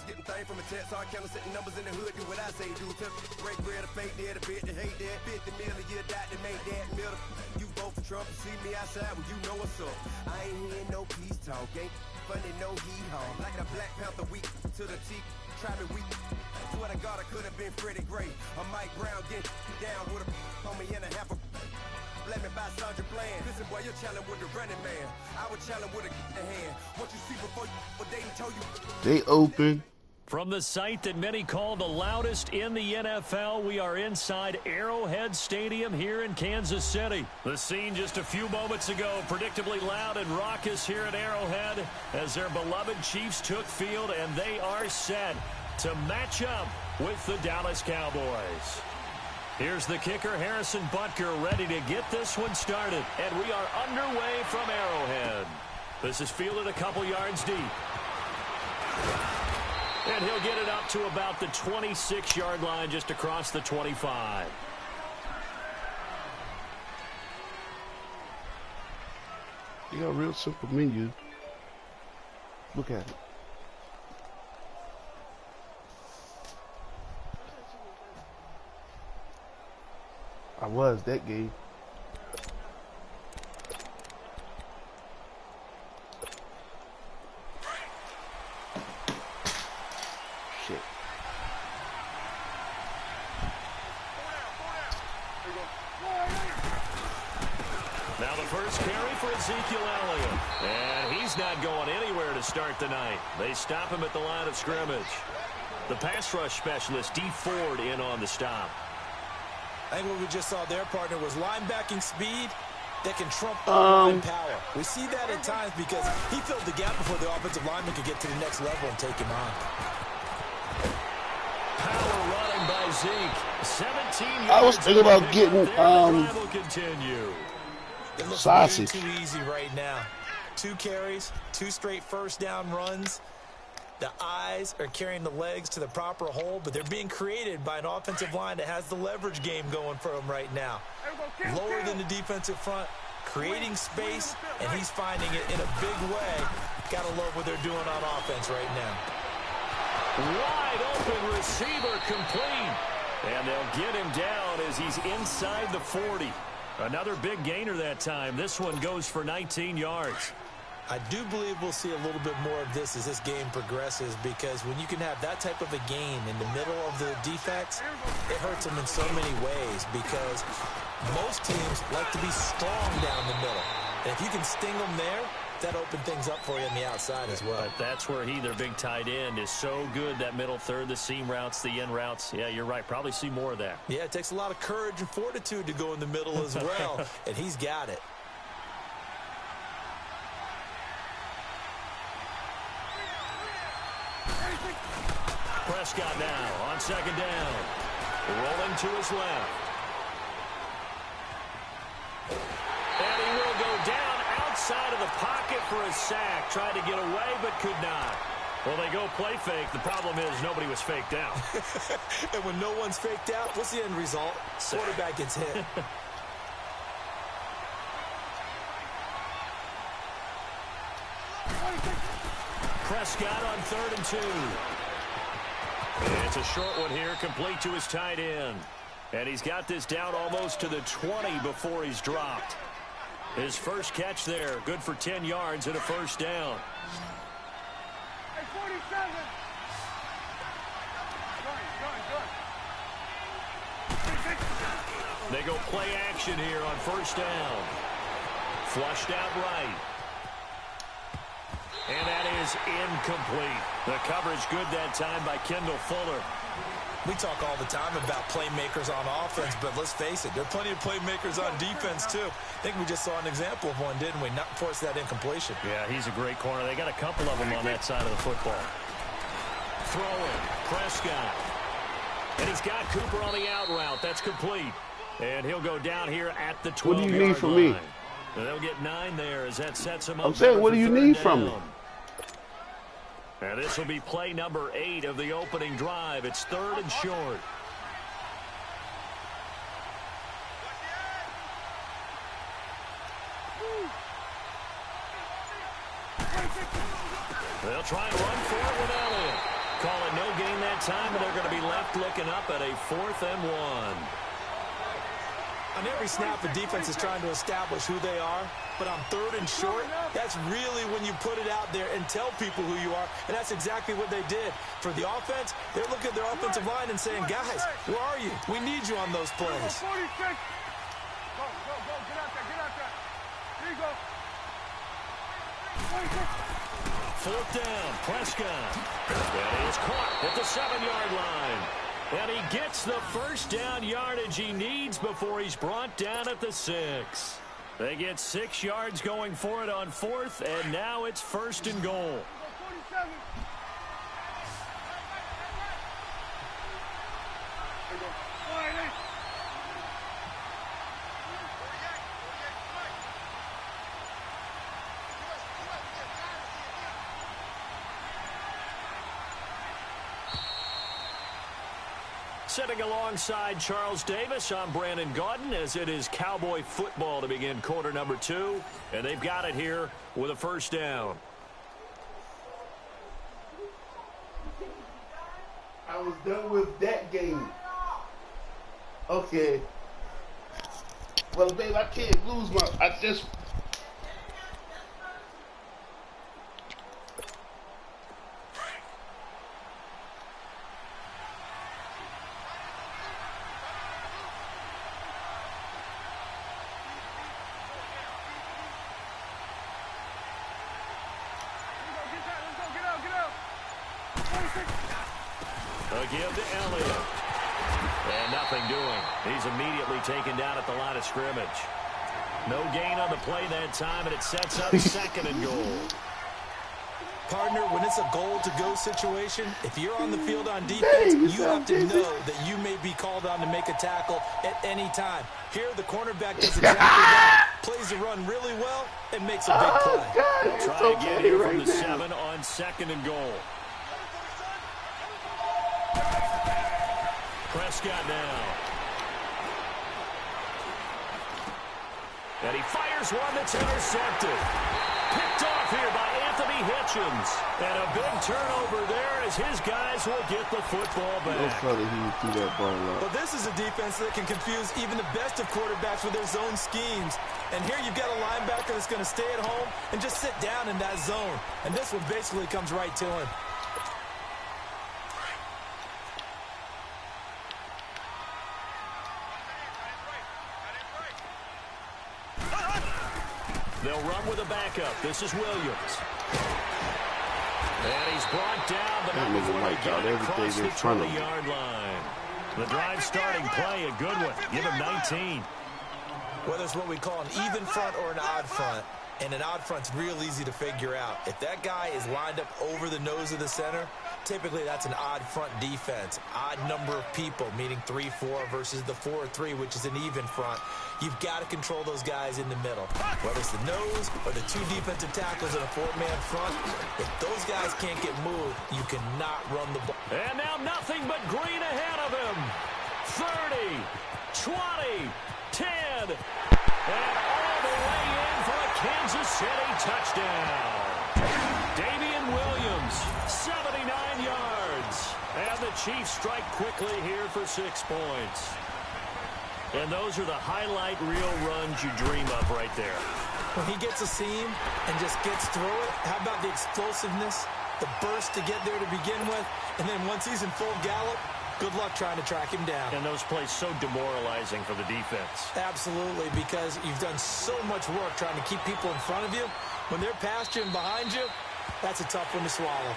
Getting things from a text, hard counter, setting numbers in the hood, do what I say, do. Break bread, a fake dead, a bit to hate that. 50 million, you die to make that middle. You vote for Trump, you see me outside, well, you know what's up. I ain't hearing no peace talk, ain't funny, no hee-haw. Like the Black Panther week to the cheek, try me weak. Swear to God, I could have been Freddie Gray. Or Mike Brown getting down with a on me and a half a. Let me buy Sandra Bland. Listen, boy, you're challenging with the running man. I was challenging with a hand. What you see before you, what they told you. They open. From the site that many call the loudest in the NFL, we are inside Arrowhead Stadium here in Kansas City. The scene just a few moments ago, predictably loud and raucous here at Arrowhead as their beloved Chiefs took field, and they are set to match up with the Dallas Cowboys. Here's the kicker, Harrison Butker, ready to get this one started. And we are underway from Arrowhead. This is fielded a couple yards deep. And he'll get it up to about the 26-yard line, just across the 25. They got a real simple menu. Look at it. I was that game. Shit. Now the first carry for Ezekiel Elliott. And he's not going anywhere to start the night. They stop him at the line of scrimmage. The pass rush specialist, D. Ford, in on the stop. I think what we just saw there, partner, was linebacking speed that can trump line power. We see that at times because he filled the gap before the offensive lineman could get to the next level and take him on. Power running by Zeke. 17 yards. I was thinking about getting will continue. It looks sausage. too easy right now. 2 carries, 2 straight first down runs. The eyes are carrying the legs to the proper hole, but they're being created by an offensive line that has the leverage game going for them right now. Lower than the defensive front, creating space, and he's finding it in a big way. Gotta love what they're doing on offense right now. Wide open receiver complete. And they'll get him down as he's inside the 40. Another big gainer that time. This one goes for 19 yards. I do believe we'll see a little bit more of this as this game progresses, because when you can have that type of a game in the middle of the defense, it hurts them in so many ways, because most teams like to be strong down the middle. And if you can sting them there, that opens things up for you on the outside as well. But that's where their big tight end, is so good, that middle third, the seam routes, the in routes. Yeah, you're right. Probably see more of that. Yeah, it takes a lot of courage and fortitude to go in the middle as well, and he's got it. Prescott now on second down. Rolling to his left. And he will go down outside of the pocket for a sack. Tried to get away, but could not. Well, they go play fake. The problem is nobody was faked out. And when no one's faked out, what's the end result? Quarterback gets hit. Prescott on 3rd and 2. And it's a short one here, complete to his tight end. And he's got this down almost to the 20 before he's dropped. His first catch there, good for 10 yards and a first down. Hey, 47. They go play action here on first down. Flushed out right. And that is incomplete. The coverage good that time by Kendall Fuller. We talk all the time about playmakers on offense, but let's face it, there are plenty of playmakers on defense, too. I think we just saw an example of one, didn't we? Not force that incompletion. Yeah, he's a great corner. They got a couple of them on that side of the football. Throwing, Prescott. And he's got Cooper on the out route. That's complete. And he'll go down here at the 12-yard line. What do you need from me? And they'll get 9 there as that sets him up. I'm saying, what do you need from me? And this will be play number 8 of the opening drive. It's 3rd and short. They'll try and run for it with Elliott. Call it no gain that time, and they're going to be left looking up at a 4th and 1. On every snap, the defense is trying to establish who they are, but on 3rd and short, that's really when you put it out there and tell people who you are, and that's exactly what they did. For the offense, they're looking at their offensive line and saying, guys, where are you? We need you on those plays. 46. Go, get out there. There you go. 46. 4th down, Prescott. That is caught at the 7-yard line. And he gets the first down yardage he needs before he's brought down at the 6. They get 6 yards going for it on 4th, and now it's 1st and goal. 47. Sitting alongside Charles Davis, I'm Brandon Gaudin, as it is Cowboy football to begin quarter number 2. And they've got it here with a 1st down. I was done with that game. Okay. Well, babe, I can't lose my... I just... A give to Elliott. And nothing doing. He's immediately taken down at the line of scrimmage. No gain on the play that time, and it sets up 2nd and goal. Partner, when it's a goal-to-go situation, if you're on the field on defense, you have to know that you may be called on to make a tackle at any time. Here, the cornerback does exactly that. Plays the run really well and makes a big play. They'll try again here from the 7 on 2nd and goal. Prescott now. And he fires one that's intercepted. Picked off here by Anthony Hitchens. And a big turnover there as his guys will get the football back. No further he threw that ball up. But this is a defense that can confuse even the best of quarterbacks with their zone schemes. And here you've got a linebacker that's going to stay at home and just sit down in that zone. And this one basically comes right to him. They'll run with a backup. This is Williams. And he's brought down, but not before they get it across the 20-yard line. The drive starting play, a good one. Give him 19. Whether it's what we call an even front or an odd front, and an odd front's real easy to figure out. If that guy is lined up over the nose of the center, typically that's an odd front defense. Odd number of people, meaning 3-4 versus the 4-3, which is an even front. You've got to control those guys in the middle. Whether it's the nose or the 2 defensive tackles in a 4-man front, if those guys can't get moved, you cannot run the ball. And now nothing but green ahead of him. 30, 20, 10, and all the way in for a Kansas City touchdown. Damian Williams, 79 yards. And the Chiefs strike quickly here for 6 points. And those are the highlight reel runs you dream of right there. When he gets a seam and just gets through it, how about the explosiveness, the burst to get there to begin with, and then once he's in full gallop, Good luck trying to track him down. And those plays so demoralizing for the defense. Absolutely, because you've done so much work trying to keep people in front of you. When they're past you and behind you, that's a tough one to swallow.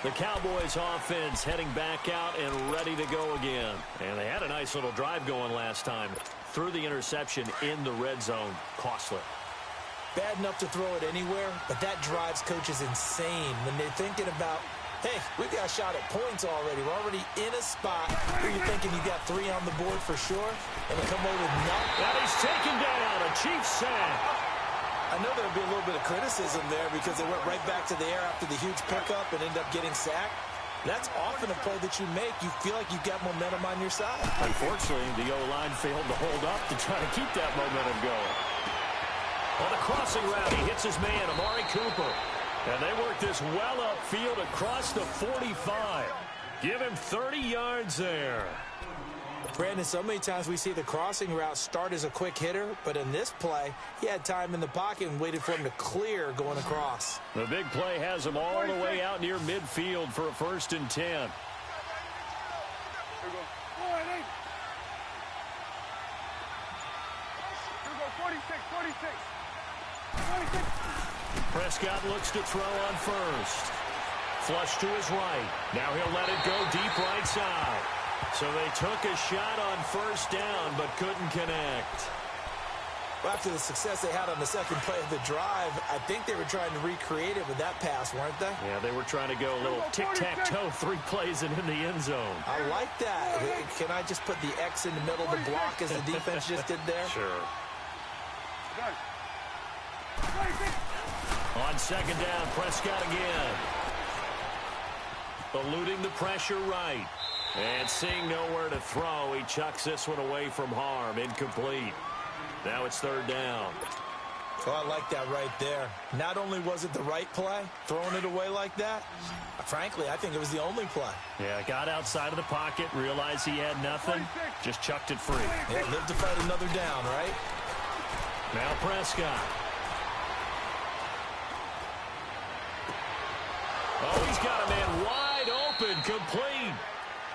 The Cowboys offense heading back out and ready to go again. And they had a nice little drive going last time. Threw the interception in the red zone. Costly. Bad enough to throw it anywhere, but that drives coaches insane when they're thinking about, hey, we got a shot at points already. We're already in a spot where you're thinking you got 3 on the board for sure, and you come away with nothing. And he's taken down. A Chiefs sack. I know there'll be a little bit of criticism there because they went right back to the air after the huge pickup and ended up getting sacked. That's often a play that you make. You feel like you've got momentum on your side. Unfortunately, the O-line failed to hold up to try to keep that momentum going. On the crossing route, he hits his man, Amari Cooper. And they work this well upfield across the 45. Give him 30 yards there. Brandon, so many times we see the crossing route start as a quick hitter, but in this play, he had time in the pocket and waited for him to clear going across. The big play has him all the way out near midfield for a 1st and 10. Here we go. 46, 46. 46. Prescott looks to throw on first. Flush to his right. Now he'll let it go deep right side. So they took a shot on 1st down, but couldn't connect. Well, after the success they had on the second play of the drive, I think they were trying to recreate it with that pass, weren't they? Yeah, they were trying to go a little tic-tac-toe, 3 plays and in the end zone. I like that. Can I just put the X in the middle of the block as the defense just did there? Sure. Done. On 2nd down, Prescott again. Eluding the pressure right. And seeing nowhere to throw, he chucks this one away from harm. Incomplete. Now it's 3rd down. Well, I like that right there. Not only was it the right play, throwing it away like that, frankly, I think it was the only play. Yeah, got outside of the pocket, realized he had nothing, just chucked it free. Yeah, live to fight another down, right? Now Prescott. Oh, he's got a man wide open, complete.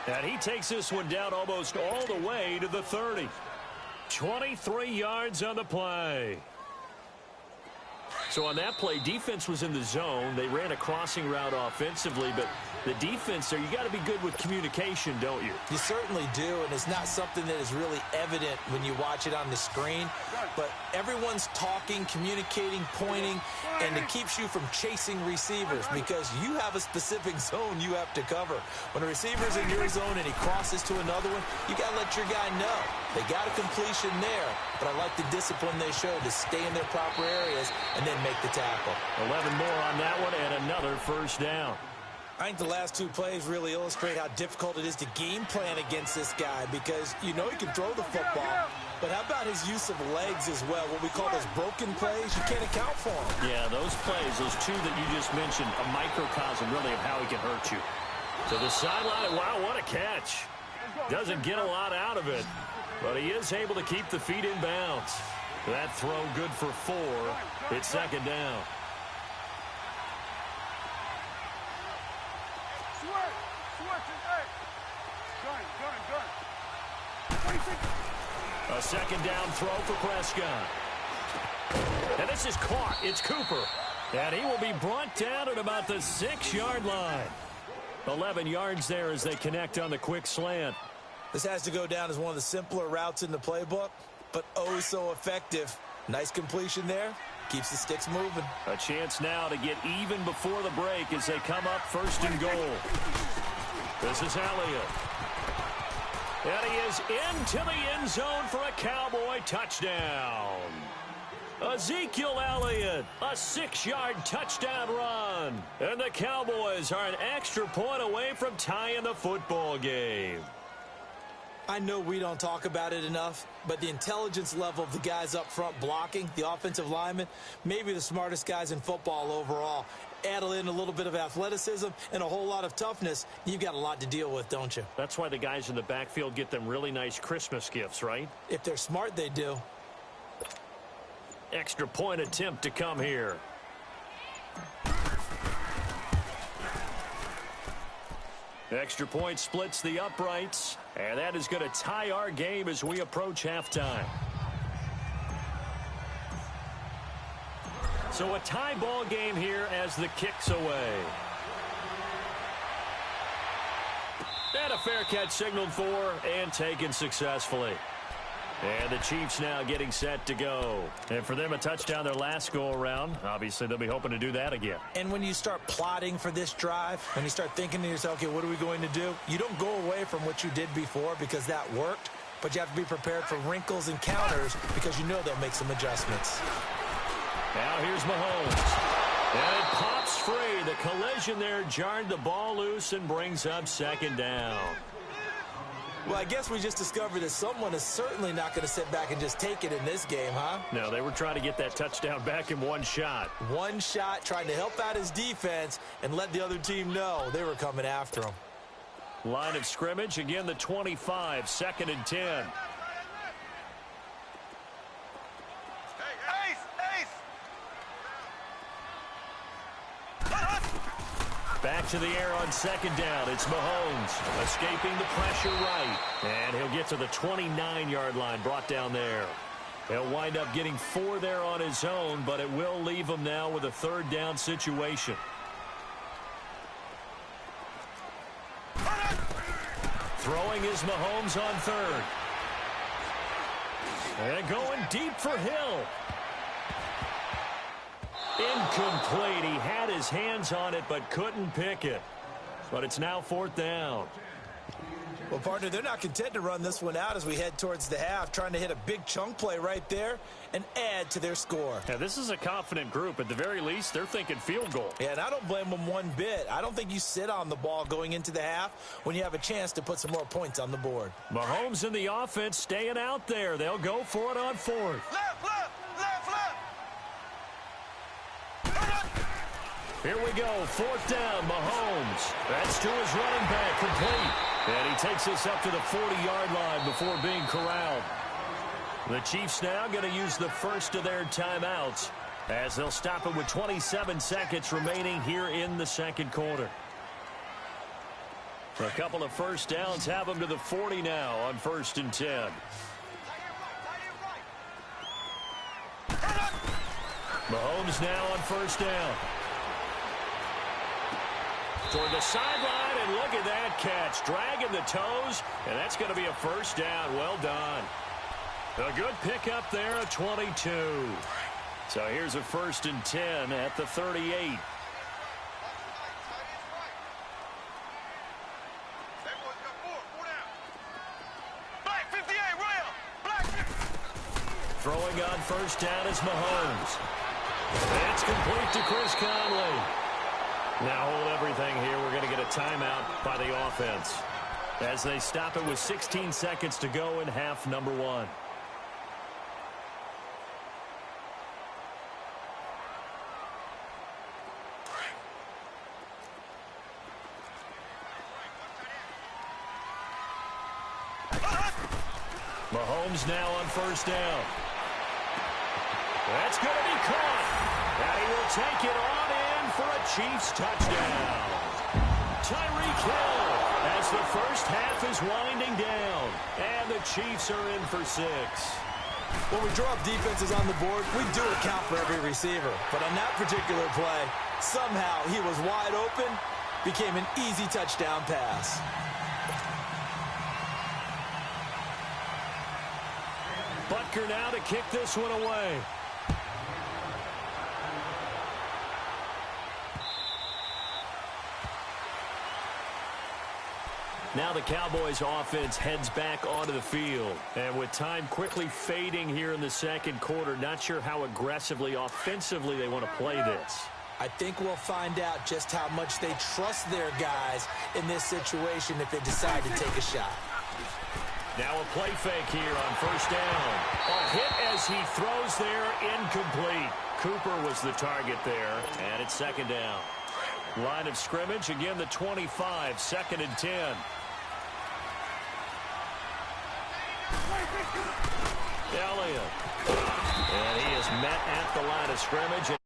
And he takes this one down almost all the way to the 30. 23 yards on the play. So on that play, defense was in the zone. They ran a crossing route offensively, but the defense there, you got to be good with communication, don't you? You certainly do, and it's not something that is really evident when you watch it on the screen. But everyone's talking, communicating, pointing, and it keeps you from chasing receivers because you have a specific zone you have to cover. When a receiver's in your zone and he crosses to another one, you got to let your guy know. They got a completion there, but I like the discipline they showed to stay in their proper areas and then make the tackle. 11 more on that one and another 1st down. I think the last 2 plays really illustrate how difficult it is to game plan against this guy because you know he can throw the football, but how about his use of legs as well? What we call those broken plays, you can't account for them. Yeah, those plays, those 2 that you just mentioned, a microcosm really of how he can hurt you. To the sideline, wow, what a catch. Doesn't get a lot out of it, but he is able to keep the feet in bounds. That throw good for 4. It's 2nd down. A 2nd down throw for Prescott. And this is caught. It's Cooper. And he will be brought down at about the 6-yard line. 11 yards there as they connect on the quick slant. This has to go down as one of the simpler routes in the playbook, but oh so effective. Nice completion there. Keeps the sticks moving. A chance now to get even before the break as they come up 1st and goal. This is Elliott. And he is into the end zone for a Cowboy touchdown. Ezekiel Elliott, a 6-yard touchdown run. And the Cowboys are an extra point away from tying the football game. I know we don't talk about it enough, but the intelligence level of the guys up front blocking, the offensive linemen, maybe the smartest guys in football overall. Add in a little bit of athleticism and a whole lot of toughness, you've got a lot to deal with, don't you? That's why the guys in the backfield get them really nice Christmas gifts, right? If they're smart, they do. Extra point attempt to come here. Extra point splits the uprights, and that is going to tie our game as we approach halftime. So a tie ball game here as the kick's away. And a fair catch signaled for and taken successfully. And the Chiefs now getting set to go. And for them, a touchdown their last go-around. Obviously, they'll be hoping to do that again. And when you start plotting for this drive, when you start thinking to yourself, okay, what are we going to do? You don't go away from what you did before because that worked, but you have to be prepared for wrinkles and counters because you know they'll make some adjustments. Now here's Mahomes. And it pops free. The collision there jarred the ball loose and brings up second down. Well, I guess we just discovered that someone is certainly not going to sit back and just take it in this game, huh? No, they were trying to get that touchdown back in one shot. One shot, trying to help out his defense and let the other team know they were coming after him. Line of scrimmage, again the 25, 2nd and 10. Back to the air on second down. It's Mahomes escaping the pressure right. And he'll get to the 29-yard line, brought down there. He'll wind up getting 4 there on his own, but it will leave him now with a 3rd down situation. Throwing is Mahomes on 3rd. And going deep for Hill. Incomplete. He had his hands on it but couldn't pick it. But it's now 4th down. Well, partner, they're not content to run this one out as we head towards the half, trying to hit a big chunk play right there and add to their score. Now, this is a confident group. At the very least, they're thinking field goal. Yeah, and I don't blame them one bit. I don't think you sit on the ball going into the half when you have a chance to put some more points on the board. Mahomes in the offense staying out there. They'll go for it on 4th. Left, left, left, left. Here we go, 4th down, Mahomes. That's to his running back, complete. And he takes this up to the 40-yard line before being corralled. The Chiefs now going to use the first of their timeouts as they'll stop it with 27 seconds remaining here in the 2nd quarter. A couple of first downs have them to the 40 now on 1st and 10. Mahomes now on 1st down. Toward the sideline, and look at that catch. Dragging the toes, and that's going to be a 1st down. Well done. A good pickup there at 22. So here's a 1st and 10 at the 38. Throwing on 1st down is Mahomes. It's complete to Chris Conley. Now hold everything here. We're going to get a timeout by the offense as they stop it with 16 seconds to go in half number 1. Mahomes now on 1st down. That's going to be caught. And he will take it on in for a Chiefs touchdown. Tyreek Hill as the first half is winding down. And the Chiefs are in for 6. When we draw up defenses on the board, we do account for every receiver. But on that particular play, somehow he was wide open, became an easy touchdown pass. Butker now to kick this one away. Now the Cowboys offense heads back onto the field. And with time quickly fading here in the 2nd quarter, not sure how aggressively, offensively they want to play this. I think we'll find out just how much they trust their guys in this situation if they decide to take a shot. Now a play fake here on 1st down. A hit as he throws there, incomplete. Cooper was the target there, and it's 2nd down. Line of scrimmage, again the 25, 2nd and 10. Elliott. And he is met at the line of scrimmage.